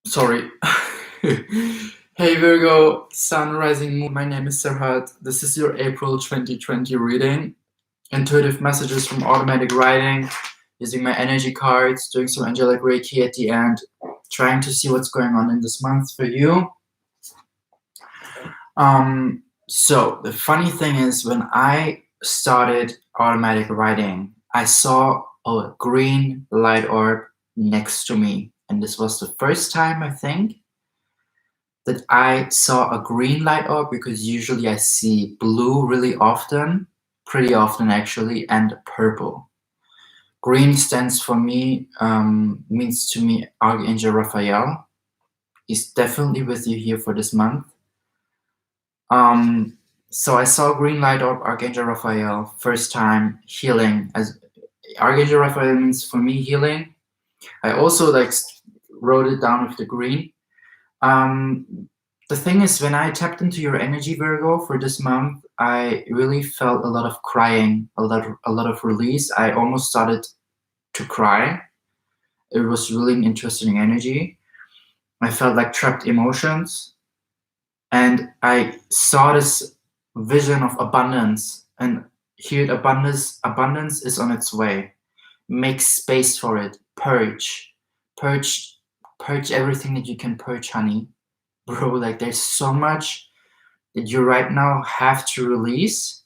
Sorry. Hey Virgo, Sun, Rising, Moon. My name is Serhat. This is your April 2020 reading. Intuitive messages from automatic writing, using my energy cards, doing some angelic Reiki at the end, trying to see what's going on in this month for you. So the funny thing is, when I started automatic writing, I saw a green light orb next to me. And this was the first time, I think, that I saw a green light orb, because usually I see blue really often, pretty often actually, and purple. Green stands for me, means to me Archangel Raphael. He's definitely with you here for this month. So I saw green light orb, Archangel Raphael, first time healing. As Archangel Raphael means for me healing. I also wrote it down with the green. The thing is, when I tapped into your energy, Virgo, for this month, I really felt a lot of crying, a lot of release. I almost started to cry. It was really an interesting energy. I felt like trapped emotions. And I saw this vision of abundance. And here, abundance is on its way. Make space for it. Purge everything that you can purge, honey. Bro, like there's so much that you right now have to release,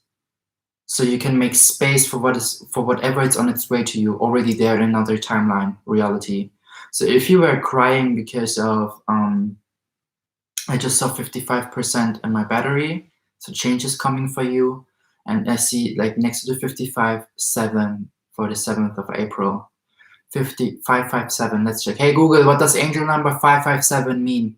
so you can make space for whatever is on its way to you, already there in another timeline, reality. So if you were crying because of I just saw 55% in my battery, so change is coming for you. And I see like next to the 55, 7 for the 7th of April. 557, let's check. Hey Google, what does angel number 557 mean?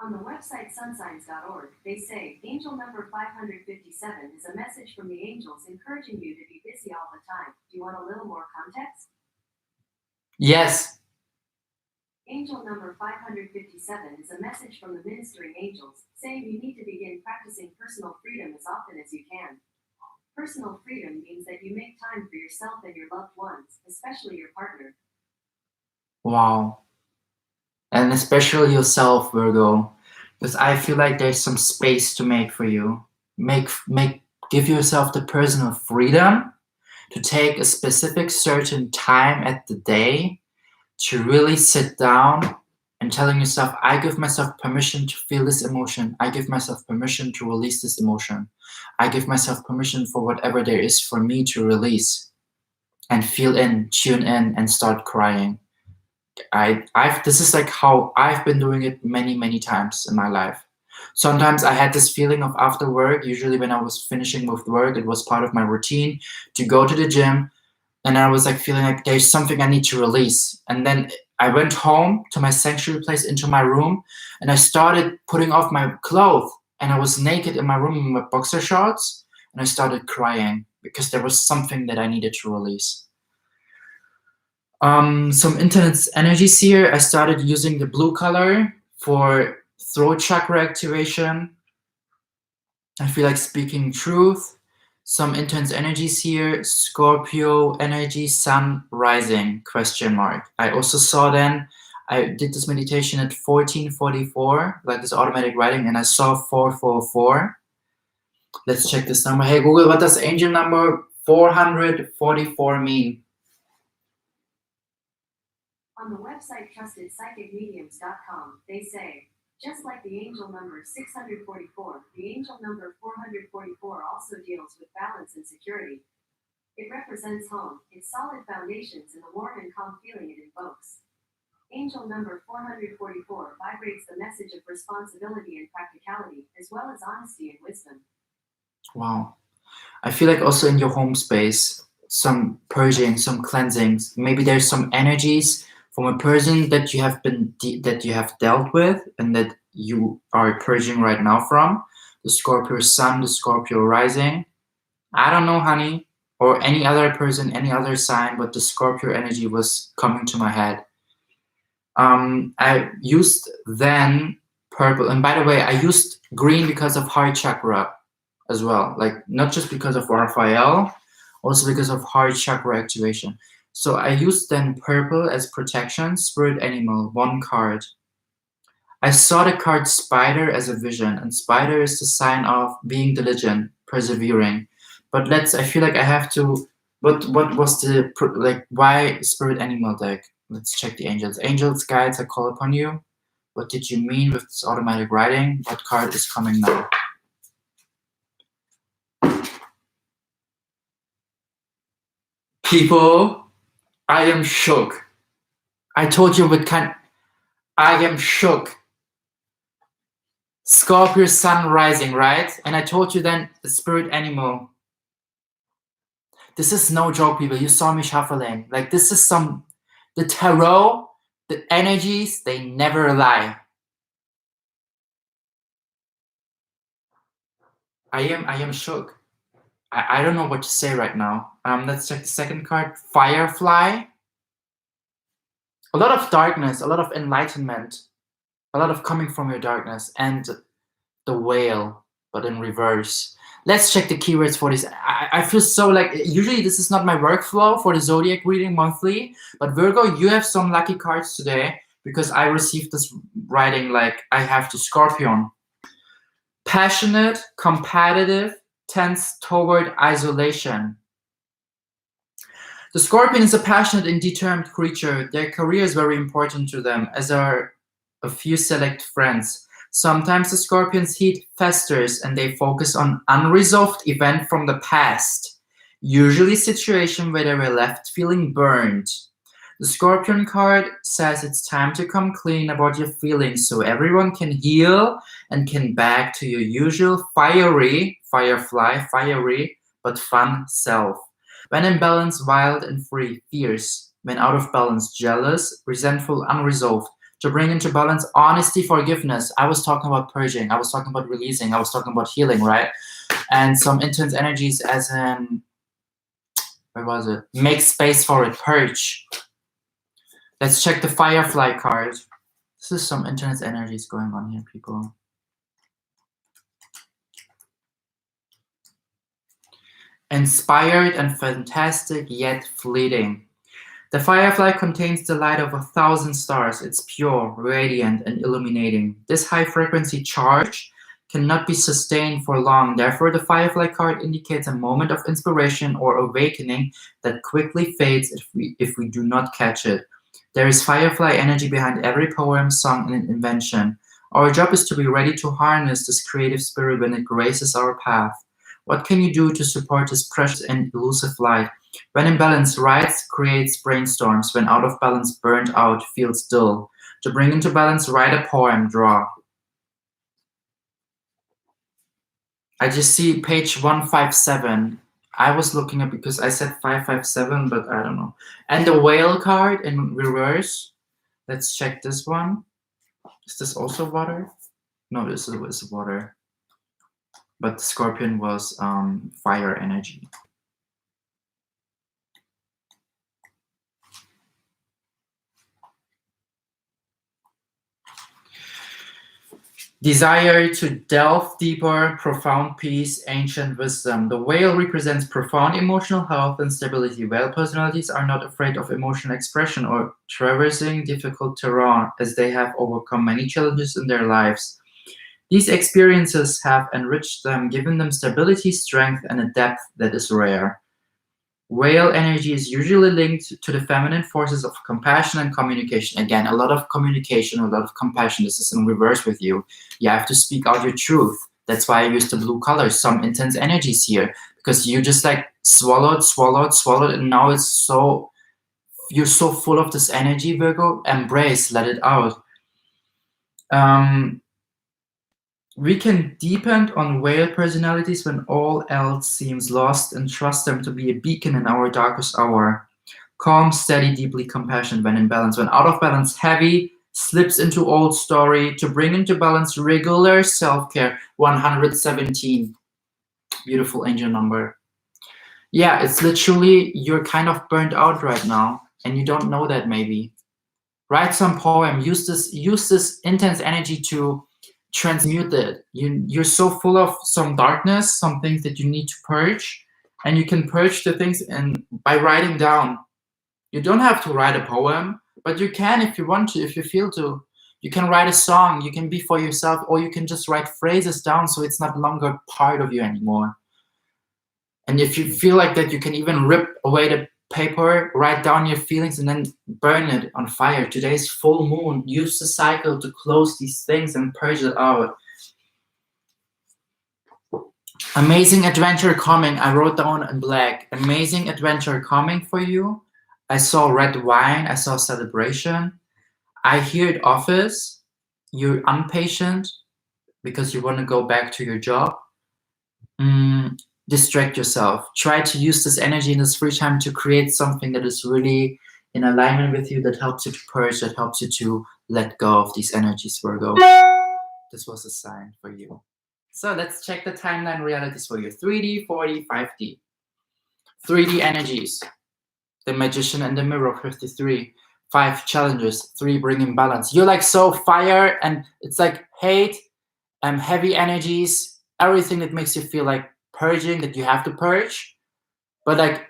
On the website sunsigns.org, they say angel number 557 is a message from the angels encouraging you to be busy all the time. Do you want a little more context? Yes. Angel number 557 is a message from the ministering angels, saying you need to begin practicing personal freedom as often as you can. Personal freedom means that you make time for yourself and your loved ones, especially your partner. Wow. And especially yourself, Virgo, because I feel like there's some space to make for you. Give yourself the personal freedom to take a specific certain time at the day to really sit down and telling yourself, I give myself permission to feel this emotion. I give myself permission to release this emotion. I give myself permission for whatever there is for me to release, and feel in, tune in, and start crying. This is like how I've been doing it many times in my life. Sometimes I had this feeling of after work, usually when I was finishing with work, it was part of my routine to go to the gym. And I was like feeling like there's something I need to release. And then I went home to my sanctuary place, into my room, and I started putting off my clothes. And I was naked in my room in my boxer shorts, and I started crying because there was something that I needed to release. Some intense energies here. I started using the blue color for throat chakra activation. I feel like speaking truth. Some intense energies here. Scorpio energy, sun rising, question mark. I also saw then, I did this meditation at 1444, like this automatic writing, and I saw 444. Let's check this number. Hey Google, what does angel number 444 mean? On the website trustedpsychicmediums.com, they say, just like the angel number 644, the angel number 444 also deals with balance and security. It represents home, its solid foundations, and the warm and calm feeling it invokes. Angel number 444 vibrates the message of responsibility and practicality, as well as honesty and wisdom. Wow. I feel like also in your home space, some purging, some cleansings. Maybe there's some energies from a person that you have dealt with and that you are purging right now from. The Scorpio sun, the Scorpio rising. I don't know, honey, or any other person, any other sign, but the Scorpio energy was coming to my head. I used then purple, and by the way, I used green because of heart chakra as well. Like not just because of Raphael also because of heart chakra activation. So I used then purple as protection, spirit animal, 1 card. I saw the card spider as a vision, and spider is the sign of being diligent, persevering. But I feel like I have to, what was the, like, why spirit animal deck? Let's check the angels. Angels, guides, I call upon you. What did you mean with this automatic writing? What card is coming now? People, I am shook. I told you I am shook. Scorpio sun rising, right? And I told you then the spirit animal. This is no joke, people. You saw me shuffling. Like, this is the tarot, the energies, they never lie. I am shook. I don't know what to say right now. Let's check the second card. Firefly. A lot of darkness, a lot of enlightenment, a lot of coming from your darkness, and the whale, but in reverse. Let's check the keywords for this. I feel so like, usually this is not my workflow for the zodiac reading monthly, but Virgo, you have some lucky cards today because I received this writing like I have to Scorpion. Passionate, competitive, tends toward isolation. The Scorpion is a passionate and determined creature. Their career is very important to them, as are a few select friends. Sometimes the Scorpion's heat festers and they focus on unresolved event from the past, usually situation where they were left feeling burned. The Scorpion card says it's time to come clean about your feelings so everyone can heal and can back to your usual fiery, but fun self. When in balance, wild and free, fierce. When out of balance, jealous, resentful, unresolved. To bring into balance honesty, forgiveness. I was talking about purging. I was talking about releasing. I was talking about healing, right? And some intense energies as in, where was it? Make space for it, purge. Let's check the Firefly card. This is some intense energies going on here, people. Inspired and fantastic, yet fleeting. The Firefly contains the light of 1,000 stars. It's pure, radiant, and illuminating. This high-frequency charge cannot be sustained for long. Therefore, the Firefly card indicates a moment of inspiration or awakening that quickly fades if we do not catch it. There is Firefly energy behind every poem, song, and invention. Our job is to be ready to harness this creative spirit when it graces our path. What can you do to support this precious and elusive light? When in balance, writes, creates, brainstorms. When out of balance, burned out, feels dull. To bring into balance, write a poem, draw. I just see page 157. I was looking up because I said 557, but I don't know. And the whale card in reverse. Let's check this one. Is this also water? No, this is water. But the Scorpion was fire energy. Desire to delve deeper, profound peace, ancient wisdom. The whale represents profound emotional health and stability. Whale personalities are not afraid of emotional expression or traversing difficult terrain, as they have overcome many challenges in their lives. These experiences have enriched them, given them stability, strength, and a depth that is rare. Whale energy is usually linked to the feminine forces of compassion and communication. Again, a lot of communication, a lot of compassion. This is in reverse with you. You have to speak out your truth. That's why I use the blue colors. Some intense energies here, because you just like swallowed, and now it's so, you're so full of this energy, Virgo. Embrace, let it out. We can depend on whale personalities when all else seems lost and trust them to be a beacon in our darkest hour. Calm, steady, deeply compassionate when in balance. When out of balance, heavy, slips into old story. To bring into balance, regular self-care. 117. Beautiful angel number. Yeah, it's literally, you're kind of burnt out right now and you don't know that maybe. Write some poem. Use this intense energy to transmute it. You're so full of some darkness, some things that you need to purge. And you can purge the things by writing down. You don't have to write a poem, but you can if you want to, if you feel to. You can write a song, you can be for yourself, or you can just write phrases down so it's not longer part of you anymore. And if you feel like that, you can even rip away the paper, write down your feelings, and then burn it on fire. Today's full moon. Use the cycle to close these things and purge it out. Amazing adventure coming. I wrote down in black. Amazing adventure coming for you. I saw red wine. I saw celebration. I heard office. You're impatient because you want to go back to your job. Distract yourself. Try to use this energy in this free time to create something that is really in alignment with you, that helps you to purge, that helps you to let go of these energies, Virgo. This was a sign for you. So let's check the timeline realities for you. 3D, 4D, 5D. 3D energies. The Magician and the Mirror, 53. 5 challenges. 3 bringing balance. You're like so fire, and it's like hate and heavy energies. Everything that makes you feel like purging, that you have to purge. But like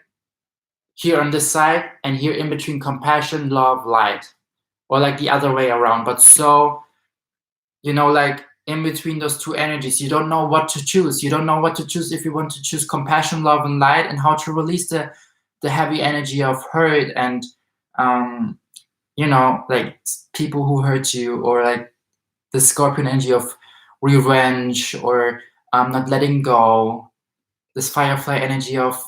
here on this side and here in between, compassion, love, light. Or like the other way around. But so, you know, like in between those two energies, you don't know what to choose. You don't know what to choose if you want to choose compassion, love, and light, and how to release the heavy energy of hurt and, you know, like people who hurt you, or like the Scorpion energy of revenge, or not letting go. This Firefly energy of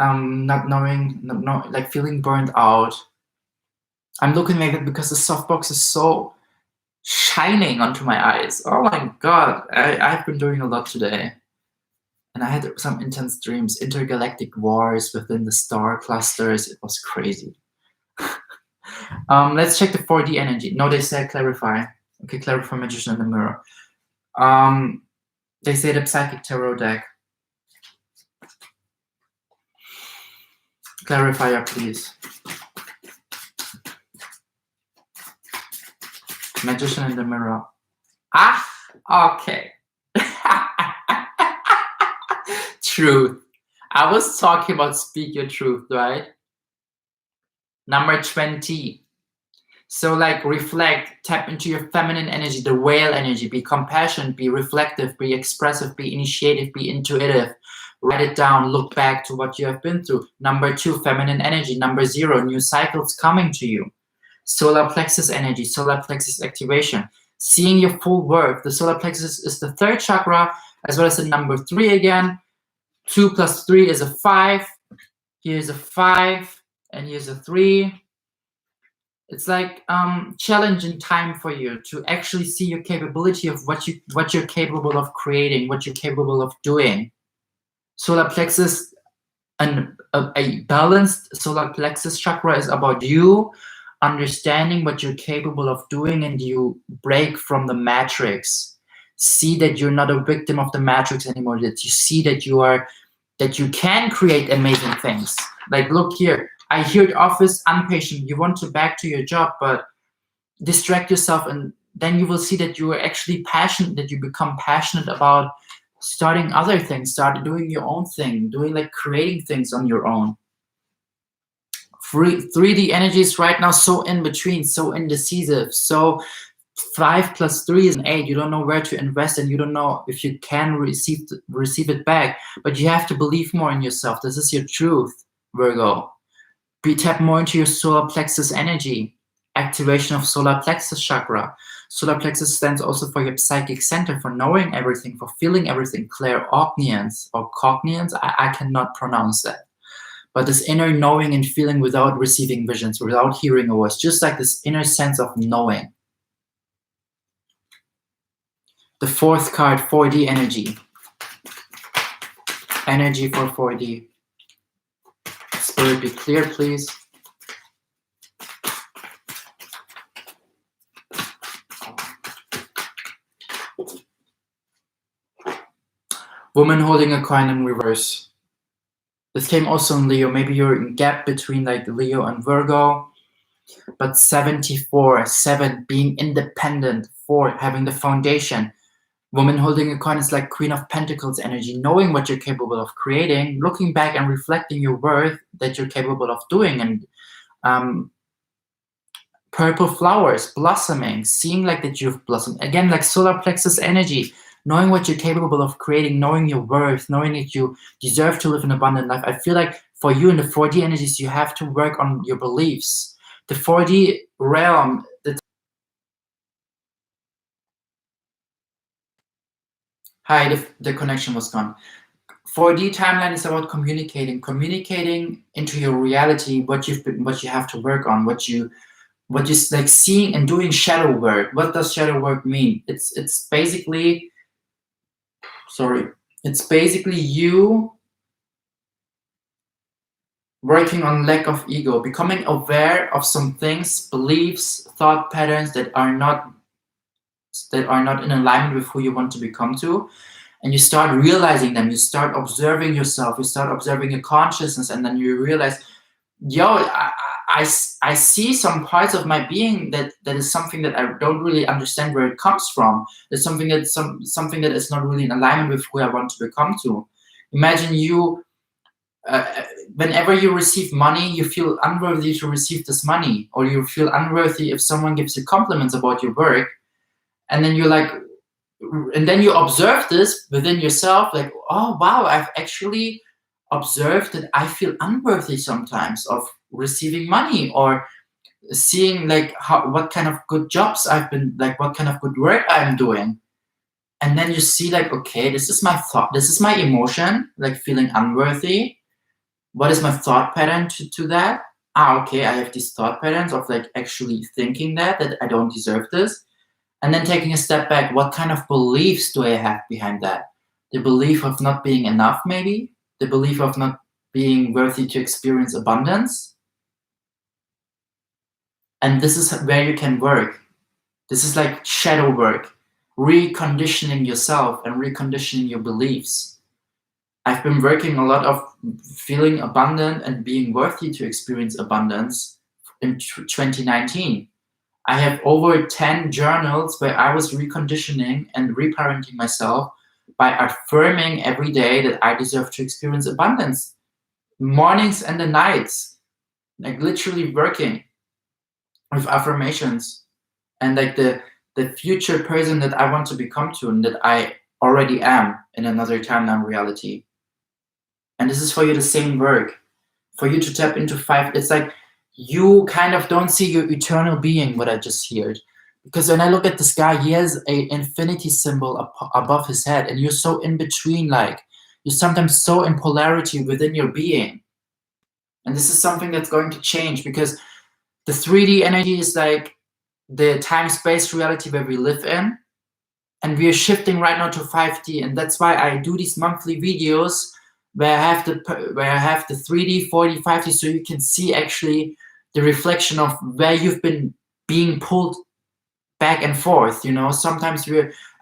not knowing, like feeling burned out. I'm looking at it because the softbox is so shining onto my eyes. Oh my god, I've been doing a lot today. And I had some intense dreams, intergalactic wars within the star clusters. It was crazy. Let's check the 4D energy. No, they said clarify. Okay, clarify Magician in the Mirror. They say the Psychic Tarot deck. Clarifier, please. Magician in the Mirror. Ah, okay. Truth. I was talking about speak your truth, right? Number 20. So like reflect, tap into your feminine energy, the whale energy. Be compassionate, be reflective, be expressive, be initiative, be intuitive. Write it down, look back to what you have been through. Number 2, feminine energy. Number 0, new cycles coming to you. Solar plexus energy, solar plexus activation. Seeing your full worth. The solar plexus is the 3rd chakra, as well as the number 3 again. 2 plus 3 is a 5. Here's a 5, and here's a 3. It's like challenging time for you to actually see your capability of what you're capable of creating, what you're capable of doing. Solar plexus, and a balanced solar plexus chakra is about you understanding what you're capable of doing, and you break from the matrix. See that you're not a victim of the matrix anymore, that you see that you can create amazing things. Like, look here, I hear office, impatient, you want to back to your job, but distract yourself, and then you will see that you are actually passionate, that you become passionate about starting other things, start doing your own thing, doing like creating things on your own. 3D energies right now so in between, so indecisive. So 5 plus 3 is an 8. You don't know where to invest, and you don't know if you can receive it back. But you have to believe more in yourself. This is your truth, Virgo. Tap more into your solar plexus energy. Activation of solar plexus chakra. Solar plexus stands also for your psychic center, for knowing everything, for feeling everything. Clairogniance or cogniance, I cannot pronounce that. But this inner knowing and feeling without receiving visions, without hearing a voice, just like this inner sense of knowing. The 4th card, 4D energy. Energy for 4D. Spirit, be clear, please. Woman holding a coin in reverse. This came also in Leo. Maybe you're in gap between like Leo and Virgo. But 74, 7, being independent, 4, having the foundation. Woman holding a coin is like Queen of Pentacles energy, knowing what you're capable of creating, looking back and reflecting your worth that you're capable of doing, and purple flowers blossoming, seeing like that you've blossomed. Again, like solar plexus energy, knowing what you're capable of creating, knowing your worth, knowing that you deserve to live an abundant life. I feel like for you in the 4D energies, you have to work on your beliefs. The 4D realm, the connection was gone. 4D timeline is about communicating into your reality what you have to work on, what you like seeing and doing shadow work. What does shadow work mean? It's basically you working on lack of ego, becoming aware of some things, beliefs, thought patterns that are not in alignment with who you want to become to, and you start realizing them. You start observing yourself, you start observing your consciousness, and then you realize, I see some parts of my being that is something that I don't really understand where it comes from. It's something that something that is not really in alignment with who I want to become to. Imagine you, whenever you receive money, you feel unworthy to receive this money, or you feel unworthy if someone gives you compliments about your work, and then you observe this within yourself, like, oh wow, I've actually observed that I feel unworthy sometimes of receiving money, or seeing like what kind of good jobs I've been, like what kind of good work I'm doing. And then you see like, okay, this is my thought, this is my emotion, like feeling unworthy. What is my thought pattern to that? Okay, I have these thought patterns of like actually thinking that I don't deserve this. And then taking a step back, what kind of beliefs do I have behind that? The belief of not being enough, maybe? The belief of not being worthy to experience abundance? And this is where you can work. This is like shadow work, reconditioning yourself and reconditioning your beliefs. I've been working a lot of feeling abundant and being worthy to experience abundance in 2019. I have over 10 journals where I was reconditioning and reparenting myself by affirming every day that I deserve to experience abundance. Mornings and the nights, like literally working with affirmations and like the future person that I want to become to and that I already am in another timeline reality. And this is for you the same work, for you to tap into 5. It's like you kind of don't see your eternal being, what I just heard. Because when I look at this guy, he has a infinity symbol above his head, and you're so in between, like you're sometimes so in polarity within your being. And this is something that's going to change, because the 3D energy is like the time-space reality where we live in, and we are shifting right now to 5D, and that's why I do these monthly videos where I have the 3D, 4D, 5D, so you can see actually the reflection of where you've been being pulled back and forth. You know, sometimes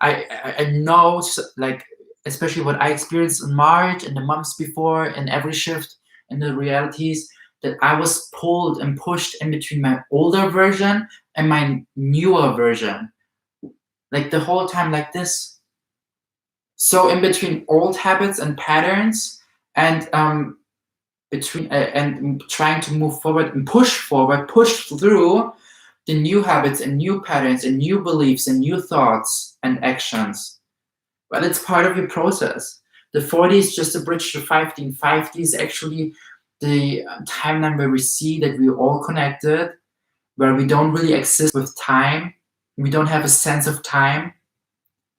I know, like especially what I experienced in March and the months before, and every shift in the realities, that I was pulled and pushed in between my older version and my newer version, like the whole time, like this. So in between old habits and patterns, and between and trying to move forward and push through the new habits and new patterns and new beliefs and new thoughts and actions. Well, it's part of your process. The 4D is just a bridge to 5D. 5D is actually the timeline where we see that we're all connected, where we don't really exist with time. We don't have a sense of time.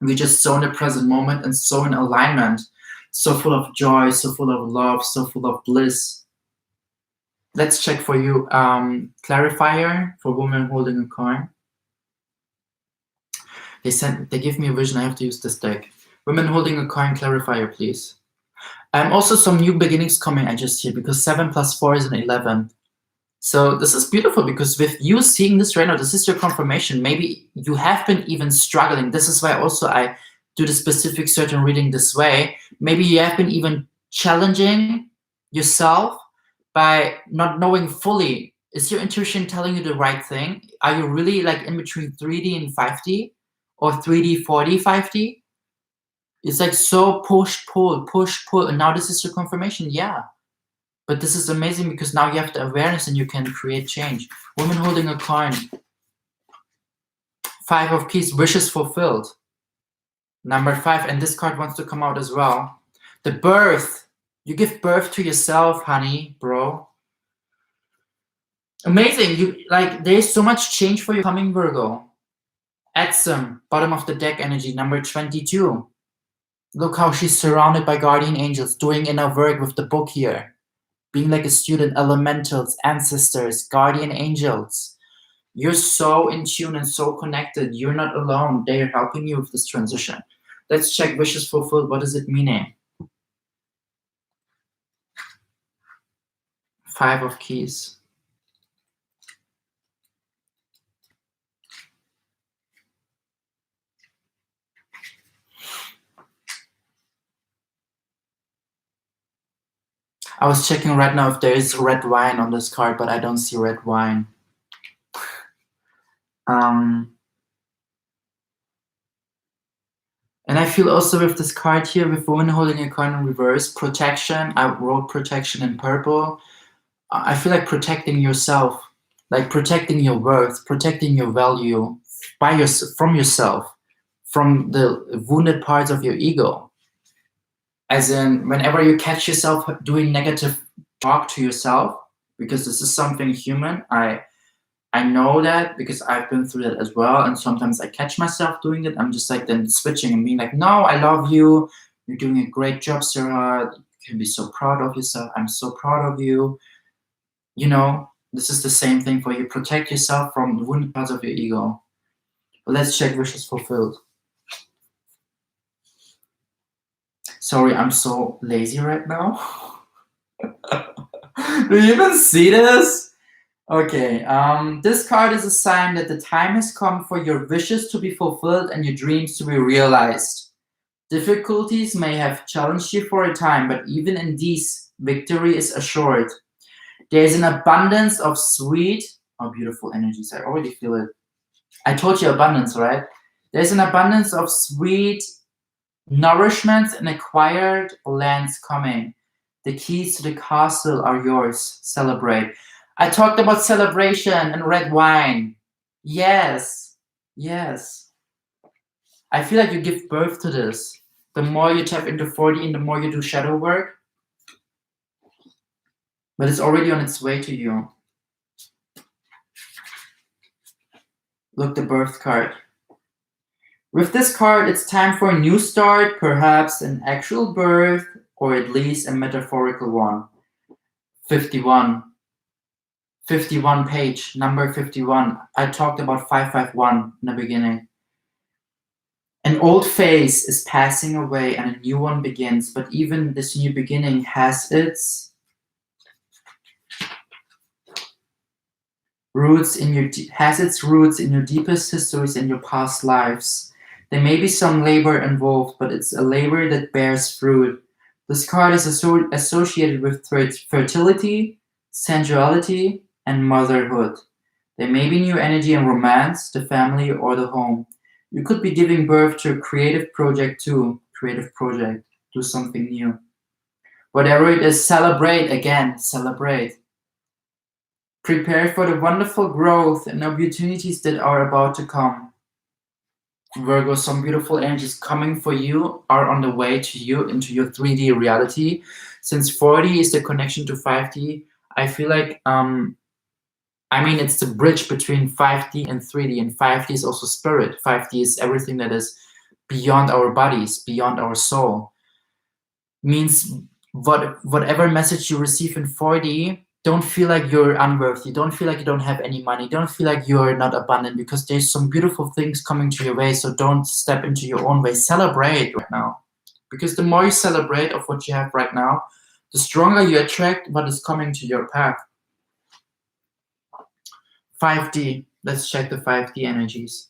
We just so in the present moment and so in alignment, so full of joy, so full of love, so full of bliss. Let's check for you. Clarifier for woman holding a coin. They give me a vision. I have to use this deck. Women holding a coin, clarifier, please. Also some new beginnings coming, I just hear, because 7 + 4 is an 11. So this is beautiful, because with you seeing this right now, this is your confirmation. Maybe you have been even struggling. This is why also I do the specific certain reading this way. Maybe you have been even challenging yourself by not knowing fully, is your intuition telling you the right thing? Are you really like in between 3D and 5D, or 3D, 4D, 5D? It's like so push, pull. And now this is your confirmation. Yeah. But this is amazing because now you have the awareness and you can create change. Woman holding a coin. 5 of Keys, wishes fulfilled. Number 5, and this card wants to come out as well. The birth. You give birth to yourself, honey, bro. Amazing. You like there's so much change for you coming, Virgo. Adsum, bottom of the deck energy, number 22. Look how she's surrounded by guardian angels, doing inner work with the book here. Being like a student, elementals, ancestors, guardian angels. You're so in tune and so connected. You're not alone. They are helping you with this transition. Let's check wishes fulfilled. What does it mean? 5 of Keys. I was checking right now if there is red wine on this card, but I don't see red wine. And I feel also with this card here, with woman holding a coin in reverse, protection. I wrote protection in purple. I feel like protecting yourself, like protecting your worth, protecting your value from yourself, from the wounded parts of your ego. As in, whenever you catch yourself doing negative talk to yourself, because this is something human, I know that because I've been through that as well. And sometimes I catch myself doing it. I'm just like then switching and being like, no, I love you. You're doing a great job, Serhat. You can be so proud of yourself. I'm so proud of you. You know, this is the same thing for you. Protect yourself from the wounded parts of your ego. But let's check wishes fulfilled. Sorry, I'm so lazy right now. Do you even see this? Okay, this card is a sign that the time has come for your wishes to be fulfilled and your dreams to be realized. Difficulties may have challenged you for a time, but even in these, victory is assured. There is an abundance of sweet, oh, beautiful energies. I already feel it. I told you abundance, right? There's an abundance of sweet nourishments and acquired lands coming. The keys to the castle are yours. Celebrate. I talked about celebration and red wine. Yes. Yes. I feel like you give birth to this. The more you tap into 40 and the more you do shadow work, but it's already on its way to you. Look, the birth card. With this card, it's time for a new start, perhaps an actual birth, or at least a metaphorical one. 51. 51 page, number 51. I talked about 551 in the beginning. An old phase is passing away and a new one begins, but even this new beginning has its roots in your deepest histories and your past lives. There may be some labor involved, but it's a labor that bears fruit. This card is associated with fertility, sensuality, and motherhood. There may be new energy in romance, the family, or the home. You could be giving birth to a creative project too. Do something new. Whatever it is, celebrate again, celebrate. Prepare for the wonderful growth and opportunities that are about to come. Virgo, some beautiful energies coming for you are on the way to you into your 3D reality. Since 40 is the connection to 5D, I feel like it's the bridge between 5D and 3D, and 5D is also spirit. 5D is everything that is beyond our bodies, beyond our soul. Means whatever message you receive in 4D, don't feel like you're unworthy. Don't feel like you don't have any money. Don't feel like you're not abundant, because there's some beautiful things coming to your way. So don't step into your own way. Celebrate right now. Because the more you celebrate of what you have right now, the stronger you attract what is coming to your path. 5D. Let's check the 5D energies.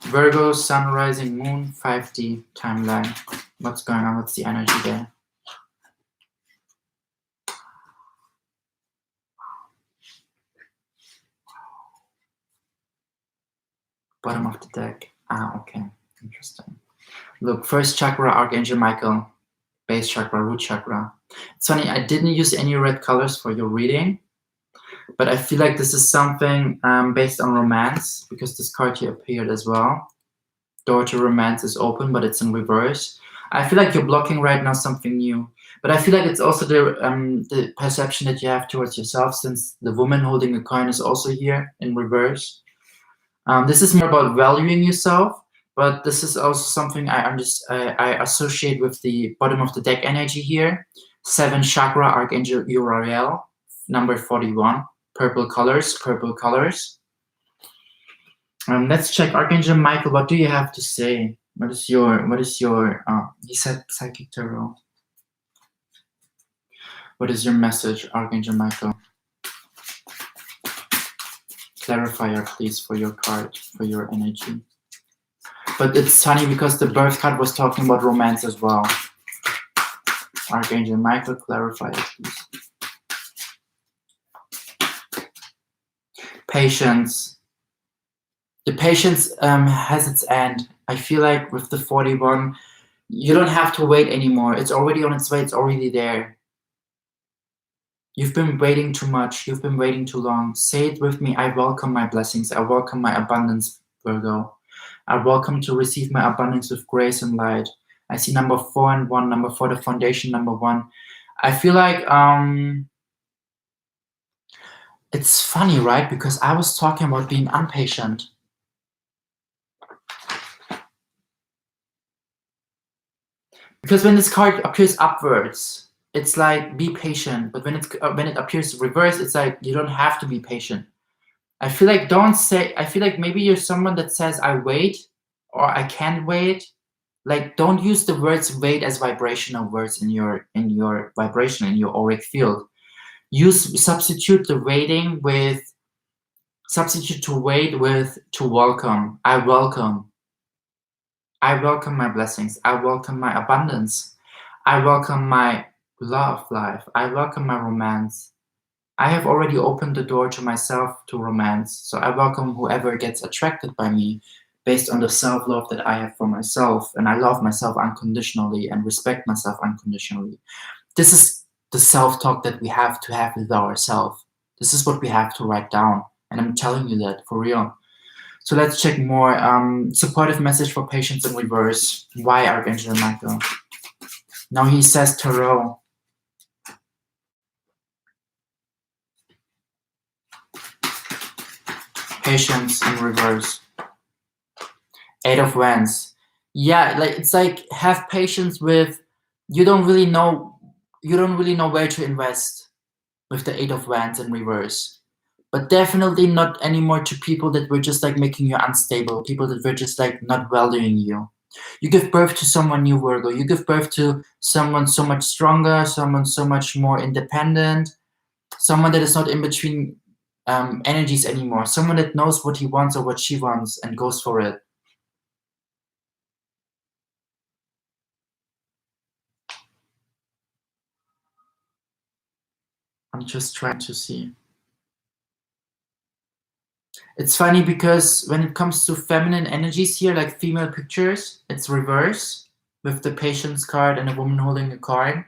Virgo, Sun, Rising, Moon, 5D timeline. What's going on? What's the energy there? Bottom of the deck. Okay. Interesting. Look, first chakra, Archangel Michael. Base chakra, root chakra. It's funny, I didn't use any red colors for your reading, but I feel like this is something based on romance, because this card here appeared as well. Door to romance is open, but it's in reverse. I feel like you're blocking right now something new, but I feel like it's also the perception that you have towards yourself, since the woman holding a coin is also here in reverse. This is more about valuing yourself, but this is also something I associate with the bottom of the deck energy here. 7 chakra, Archangel Uriel, number 41. Purple colors, purple colors. Let's check Archangel Michael. What do you have to say? What is your? He said psychic tarot. What is your message, Archangel Michael? Clarifier, please, for your card, for your energy. But it's funny because the birth card was talking about romance as well. Archangel Michael, clarifier, please. Patience. The patience has its end. I feel like with the 41, you don't have to wait anymore. It's already on its way. It's already there. You've been waiting too much. You've been waiting too long. Say it with me. I welcome my blessings. I welcome my abundance, Virgo. I welcome to receive my abundance with grace and light. I see number 4 and 1. Number 4, the foundation, number 1. I feel like it's funny, right? Because I was talking about being impatient. Because when this card appears upwards, it's like be patient. But when it appears reverse, it's like you don't have to be patient. I feel like I feel like maybe you're someone that says I wait or I can't wait. Like, don't use the words wait as vibrational words in your vibration, in your auric field. Substitute to wait with to welcome. I welcome my blessings. I welcome my abundance. I welcome my love life. I welcome my romance. I have already opened the door to myself, to romance. So I welcome whoever gets attracted by me based on the self-love that I have for myself. And I love myself unconditionally and respect myself unconditionally. This is the self-talk that we have to have with ourselves. This is what we have to write down. And I'm telling you that for real. So let's check more. Supportive message for patience in reverse. Why, Archangel Michael? Now he says tarot. Patience in reverse. 8 of Wands. Yeah, like it's like have patience with. You don't really know where to invest with the 8 of Wands in reverse. But definitely not anymore to people that were just like making you unstable, people that were just like not valuing you. You give birth to someone new, Virgo. You give birth to someone so much stronger, someone so much more independent, someone that is not in between energies anymore, someone that knows what he wants or what she wants and goes for it. I'm just trying to see. It's funny because when it comes to feminine energies here, like female pictures, it's reverse with the patience card and a woman holding a card.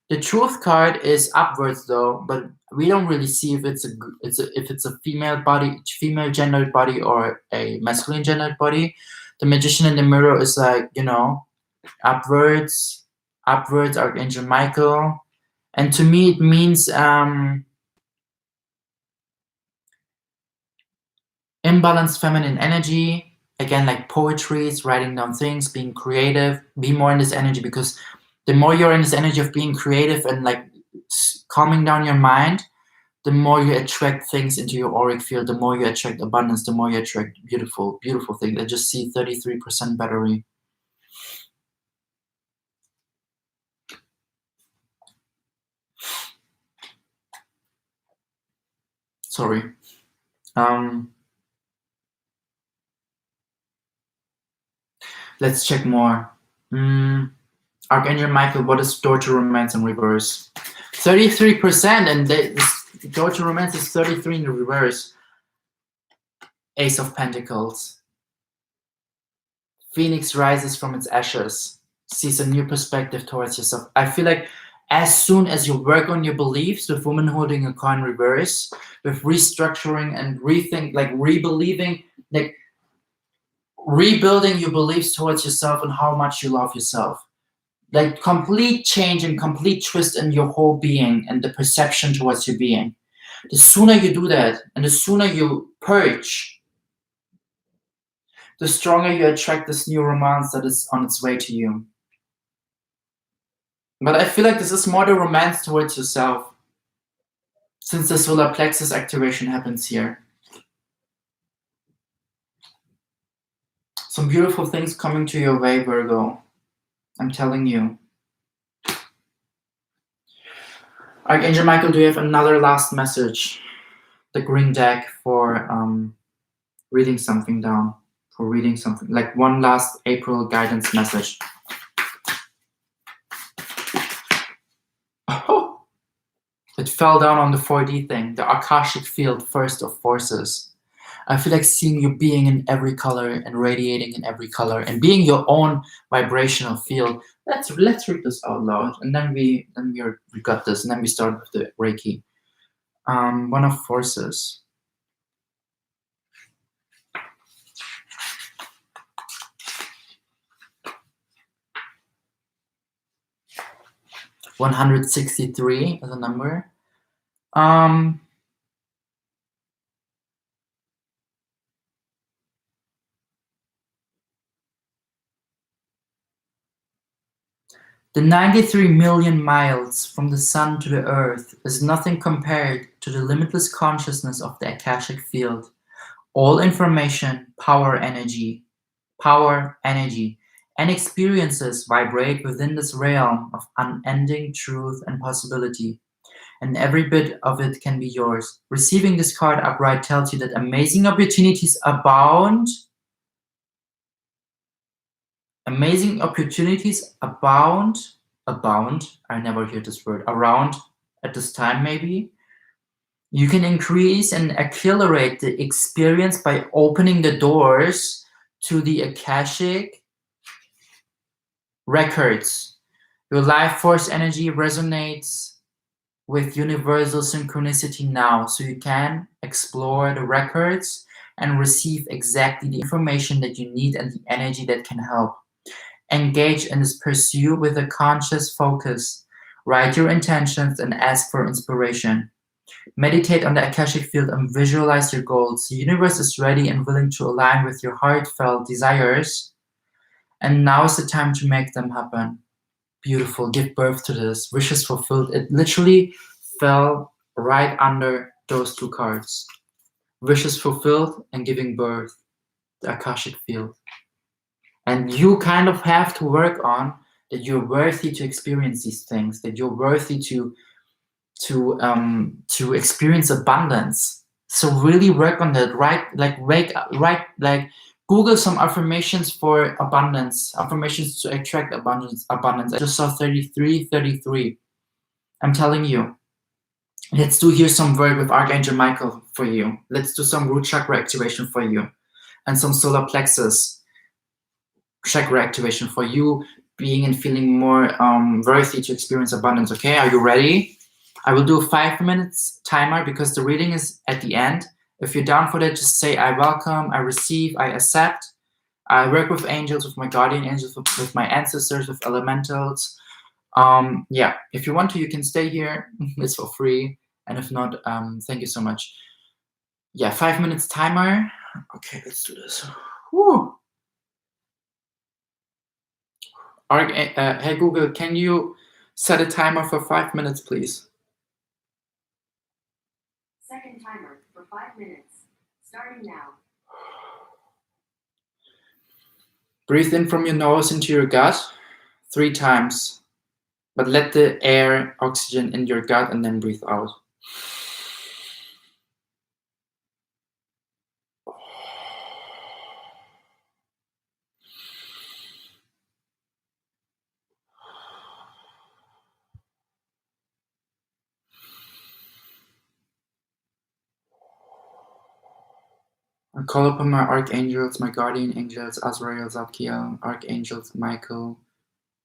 The truth card is upwards though, but we don't really see if it's a female body, female gendered body, or a masculine gendered body. The magician in the mirror is like, upwards, Archangel Michael, and to me it means imbalanced feminine energy. Again, like poetry, it's writing down things, being creative. Be more in this energy, because the more you're in this energy of being creative and like calming down your mind, the more you attract things into your auric field, the more you attract abundance, the more you attract beautiful, beautiful things. I just see 33% battery. Sorry. Let's check more. Archangel Michael, what is door to romance in reverse? 33%, and this door to romance is 33 in the reverse. Ace of Pentacles. Phoenix rises from its ashes, sees a new perspective towards yourself. I feel like as soon as you work on your beliefs, with woman holding a coin reverse, with restructuring and rethink, like rebelieving, like rebuilding your beliefs towards yourself and how much you love yourself, like complete change and complete twist in your whole being and the perception towards your being. The sooner you do that and the sooner you purge, the stronger you attract this new romance that is on its way to you. But I feel like this is more the romance towards yourself, since the solar plexus activation happens here. Some beautiful things coming to your way, Virgo. I'm telling you. Archangel Michael, do you have another last message? The green deck for reading something down. For reading something. Like one last April guidance message. Oh, it fell down on the 4D thing. The Akashic field, first of forces. I feel like seeing you being in every color and radiating in every color and being your own vibrational field. Let's read this out loud, and then we got this, and then we start with the Reiki. One of forces. $163 as a number. The 93 million miles from the sun to the earth is nothing compared to the limitless consciousness of the Akashic field. All information, power, energy, and experiences vibrate within this realm of unending truth and possibility, and every bit of it can be yours. Receiving this card upright tells you that amazing opportunities abound. Amazing opportunities abound. I never hear this word. Around at this time, maybe. You can increase and accelerate the experience by opening the doors to the Akashic records. Your life force energy resonates with universal synchronicity now, so you can explore the records and receive exactly the information that you need and the energy that can help. Engage in this pursuit with a conscious focus. Write your intentions and ask for inspiration. Meditate on the Akashic field and visualize your goals. The universe is ready and willing to align with your heartfelt desires, and now is the time to make them happen. Beautiful. Give birth to this. Wishes fulfilled. It literally fell right under those two cards. Wishes fulfilled and giving birth. The Akashic field. And you kind of have to work on that you're worthy to experience these things, that you're worthy to experience abundance. So really work on that. Like Google some affirmations for abundance, affirmations to attract abundance. I just saw 33. I'm telling you. Let's do here some work with Archangel Michael for you. Let's do some root chakra activation for you, and some solar plexus chakra activation for you, being and feeling more worthy to experience abundance. Okay, are you ready? I will do a 5 minutes timer because the reading is at the end. If you're down for that, just say I welcome, I receive, I accept. I work with angels, with my guardian angels, with my ancestors, with elementals. Yeah, if you want to, you can stay here. It's for free. And if not, thank you so much. Yeah, 5 minutes timer. Okay, let's do this. Woo. Hey Google, can you set a timer for 5 minutes, please? Second timer for 5 minutes. Starting now. Breathe in from your nose into your gut 3 times, but let the air, oxygen in your gut, and then breathe out. I call upon my archangels, my guardian angels, Azrael, Zadkiel, archangels Michael,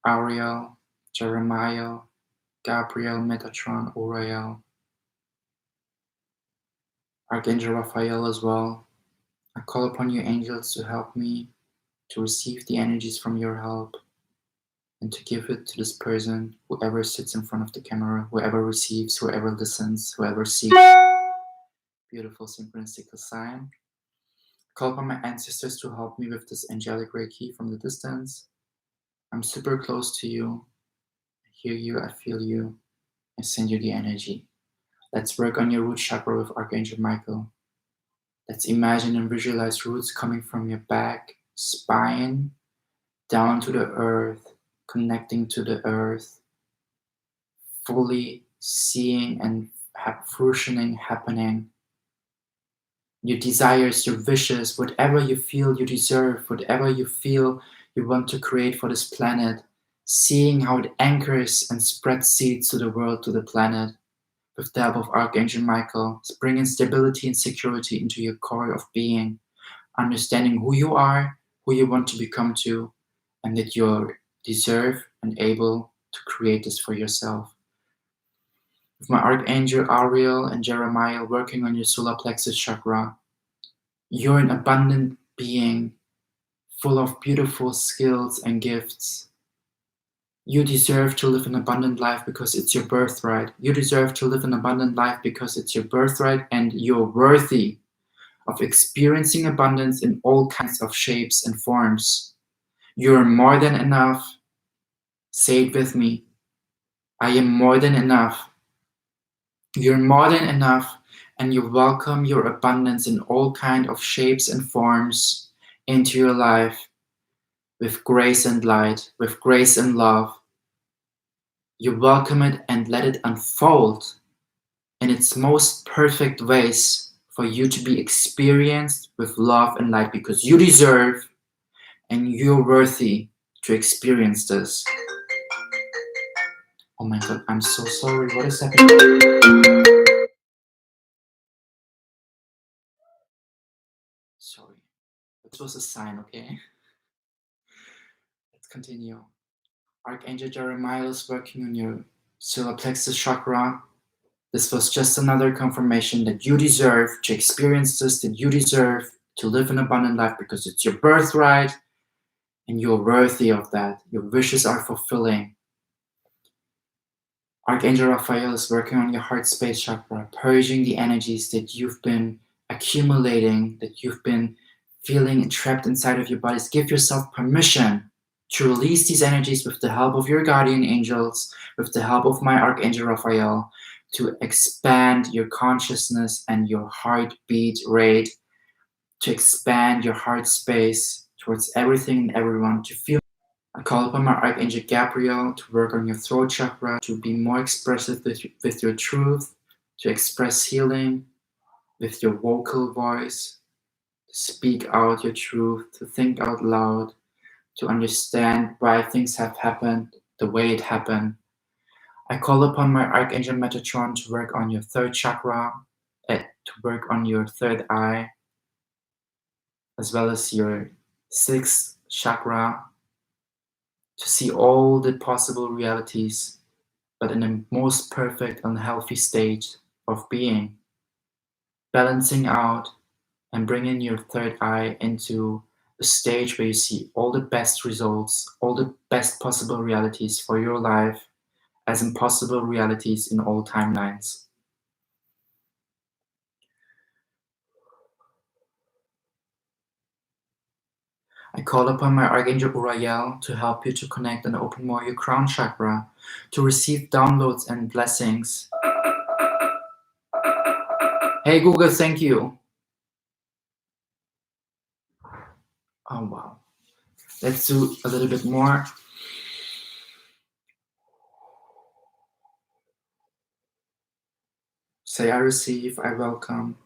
Ariel, Jeremiah, Gabriel, Metatron, Uriel, Archangel Raphael as well. I call upon you, angels, to help me to receive the energies from your help and to give it to this person, whoever sits in front of the camera, whoever receives, whoever listens, whoever sees. Beautiful synchronistic sign. Call upon my ancestors to help me with this angelic Reiki from the distance. I'm super close to you. I hear you, I feel you. I send you the energy. Let's work on your root chakra with Archangel Michael. Let's imagine and visualize roots coming from your back, spine, down to the earth, connecting to the earth, fully seeing and fruitioning happening. Your desires, your wishes, whatever you feel you deserve, whatever you feel you want to create for this planet, seeing how it anchors and spreads seeds to the world, to the planet, with the help of Archangel Michael, bringing stability and security into your core of being, understanding who you are, who you want to become to, and that you deserve and able to create this for yourself. With my Archangel Ariel and Jeremiah working on your solar plexus chakra, you're an abundant being, full of beautiful skills and gifts. You deserve to live an abundant life because it's your birthright. You deserve to live an abundant life because it's your birthright, and you're worthy of experiencing abundance in all kinds of shapes and forms. You're more than enough. Say it with me. I am more than enough. You're more than enough, and you welcome your abundance in all kinds of shapes and forms into your life with grace and light, with grace and love. You welcome it and let it unfold in its most perfect ways for you to be experienced with love and light, because you deserve and you're worthy to experience this. Oh my god, I'm so sorry. What is happening? Sorry. This was a sign, okay? Let's continue. Archangel Jeremiah is working on your solar plexus chakra. This was just another confirmation that you deserve to experience this, that you deserve to live an abundant life because it's your birthright and you're worthy of that. Your wishes are fulfilling. Archangel Raphael is working on your heart space chakra, purging the energies that you've been accumulating, that you've been feeling trapped inside of your bodies. Give yourself permission to release these energies with the help of your guardian angels, with the help of my Archangel Raphael, to expand your consciousness and your heartbeat rate, to expand your heart space towards everything and everyone, to feel. I call upon my Archangel Gabriel to work on your throat chakra, to be more expressive with your truth, to express healing with your vocal voice, to speak out your truth, to think out loud, to understand why things have happened the way it happened. I call upon my Archangel Metatron to work on your third chakra, to work on your third eye, as well as your sixth chakra, to see all the possible realities, but in the most perfect and healthy state of being, balancing out and bringing your third eye into a stage where you see all the best results, all the best possible realities for your life as impossible realities in all timelines. I call upon my Archangel Uriel to help you to connect and open more your crown chakra, to receive downloads and blessings. Hey Google, thank you. Oh wow. Let's do a little bit more. Say, I receive, I welcome,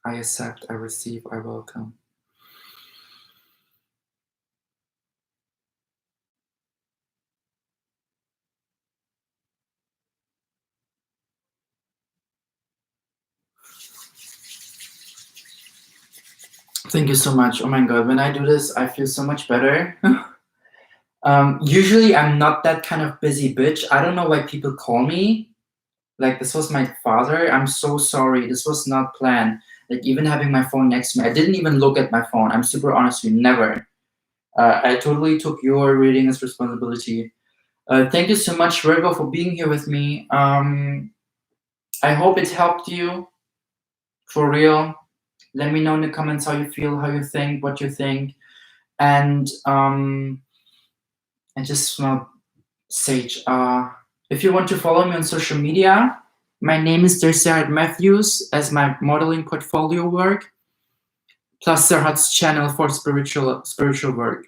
I accept, I receive, I welcome. Thank you so much. Oh my god, when I do this, I feel so much better. Usually I'm not that kind of busy bitch. I don't know why people call me. Like, this was my father. I'm so sorry. This was not planned. Like, even having my phone next to me, I didn't even look at my phone. I'm super honest with you, never. I totally took your reading as responsibility. Thank you so much, Virgo, for being here with me. I hope it helped you, for real. Let me know in the comments how you feel, how you think, what you think. And I just want to Sage, if you want to follow me on social media, my name is Serhat Matthews as my modeling portfolio work, plus Serhat's channel for spiritual work.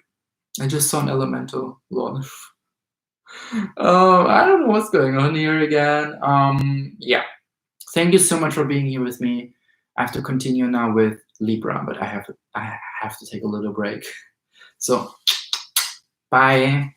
I just saw an elemental, lol. I don't know what's going on here again. Yeah, thank you so much for being here with me. I have to continue now with Libra, but I have to take a little break. So, bye.